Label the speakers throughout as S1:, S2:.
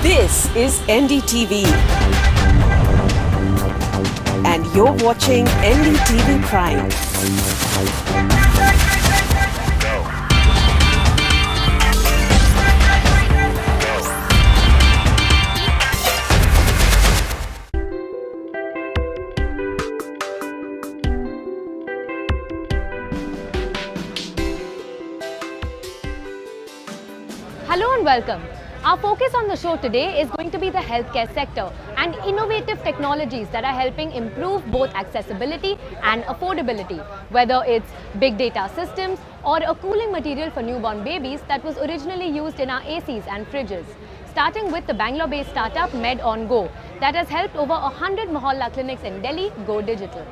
S1: This is NDTV. And you're watching NDTV Prime.
S2: Hello and welcome. Our focus on the show today is going to be the healthcare sector and innovative technologies that are helping improve both accessibility and affordability, whether it's big data systems or a cooling material for newborn babies that was originally used in our ACs and fridges. Starting with the Bangalore-based startup MedOnGo that has helped over 100 Mohalla clinics in Delhi go digital.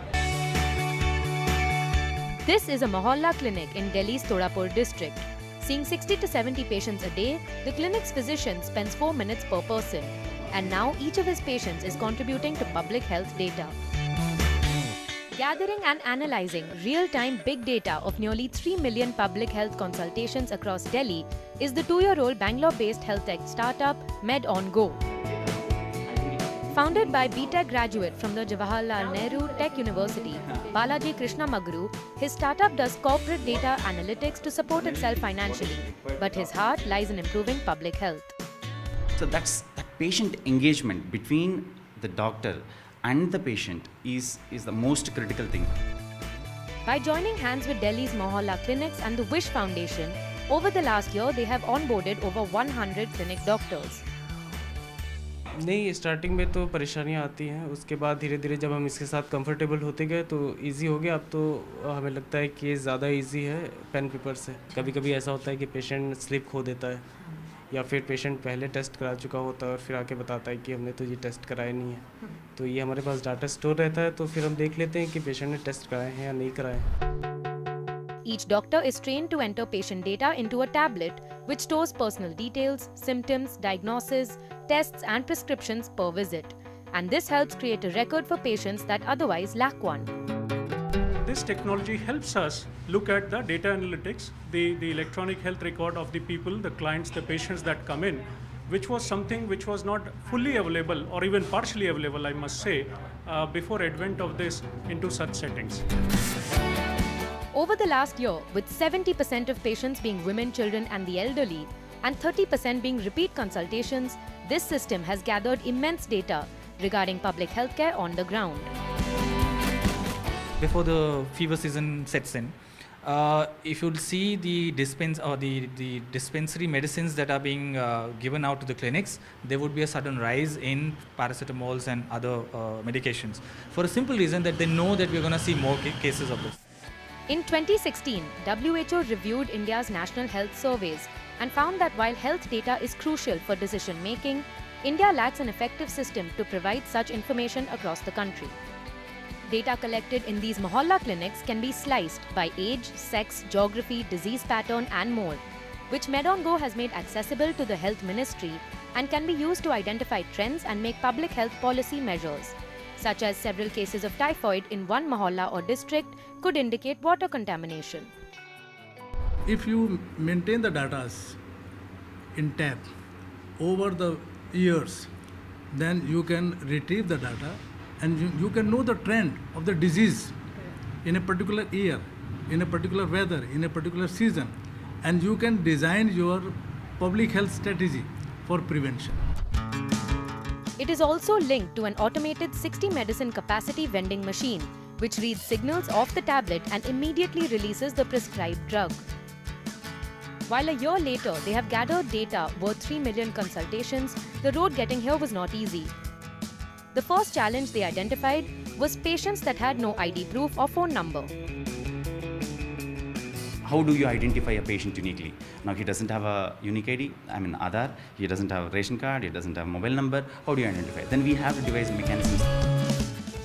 S2: This is a Mohalla clinic in Delhi's Todapur district. Seeing 60 to 70 patients a day, the clinic's physician spends 4 minutes per person. And now each of his patients is contributing to public health data. Gathering and analyzing real-time big data of nearly 3 million public health consultations across Delhi is the 2-year-old Bangalore-based health tech startup MedOnGo. Founded by BTech graduate from the Jawaharlal Nehru Tech University, BALAJI KRISHNAMAGGARU, his startup does corporate data analytics to support itself financially, but his heart lies in improving public health.
S3: So that patient engagement between the doctor and the patient is the most critical thing.
S2: By joining hands with Delhi's Mohalla clinics and the Wish Foundation, over the last year they have onboarded over 100 clinic doctors.
S4: नहीं, starting में तो परेशानियाँ आती हैं, उसके बाद धीरे धीरे जब हम इसके साथ कंफर्टेबल होते गए तो इजी हो गया। अब तो हमें लगता है कि ये ज़्यादा इजी है पेन पेपर से। कभी कभी ऐसा होता है कि पेशेंट स्लिप खो देता है या फिर पेशेंट पहले टेस्ट करा चुका होता है और फिर आके बताता है कि हमने तो ये टेस्ट कराया नहीं है। तो ये हमारे पास डाटा स्टोर रहता है, तो फिर हम देख लेते हैं कि पेशेंट ने टेस्ट कराए हैं या नहीं कराए।
S2: Each doctor is trained to enter patient data into a tablet which stores personal details, symptoms, diagnosis, tests and prescriptions per visit. And this helps create a record for patients that otherwise lack one.
S5: This technology helps us look at the data analytics, the electronic health record of the people, the clients, the patients that come in, which was something which was not fully available or even partially available, I must say, before advent of this into such settings.
S2: Over the last year, with 70% of patients being women, children and the elderly, and 30% being repeat consultations, this system has gathered immense data regarding public healthcare on the ground.
S6: Before the fever season sets in, if you'll see the dispensary medicines that are being given out to the clinics, there would be a sudden rise in paracetamols and other medications, for a simple reason that they know that we're going to see more cases of this.
S2: In 2016, WHO reviewed India's national health surveys and found that while health data is crucial for decision making, India lacks an effective system to provide such information across the country. Data collected in these Mohalla clinics can be sliced by age, sex, geography, disease pattern and more, which MedOnGo has made accessible to the Health Ministry and can be used to identify trends and make public health policy measures, such as several cases of typhoid in one Mohalla or district could indicate water contamination.
S7: If you maintain the data in tab over the years, then you can retrieve the data and you can know the trend of the disease in a particular year, in a particular weather, in a particular season, and you can design your public health strategy for prevention.
S2: It is also linked to an automated 60 medicine capacity vending machine, which reads signals off the tablet and immediately releases the prescribed drug. While a year later they have gathered data worth 3 million consultations, the road getting here was not easy. The first challenge they identified was patients that had no ID proof or phone number.
S3: How do you identify a patient uniquely? Now he doesn't have a unique ID, Aadhaar, he doesn't have a ration card, he doesn't have a mobile number. How do you identify? Then we have to devise mechanisms.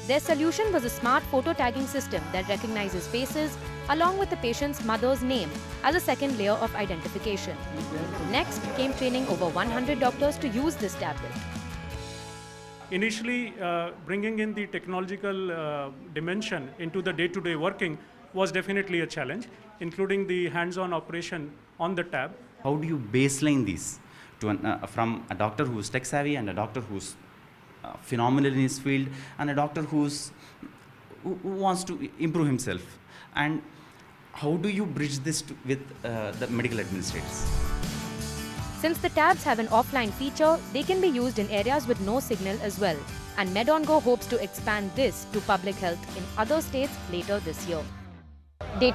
S2: Their solution was a smart photo tagging system that recognizes faces along with the patient's mother's name as a second layer of identification. Next came training over 100 doctors to use this tablet.
S5: Initially, bringing in the technological dimension into the day-to-day working was definitely a challenge, including the hands-on operation on the tab.
S3: How do you baseline these to from a doctor who's tech savvy and a doctor who's phenomenal in his field and a doctor who wants to improve himself. And how do you bridge this with the medical administrators?
S2: Since the tabs have an offline feature, they can be used in areas with no signal as well. And MedOnGo hopes to expand this to public health in other states later this year. Data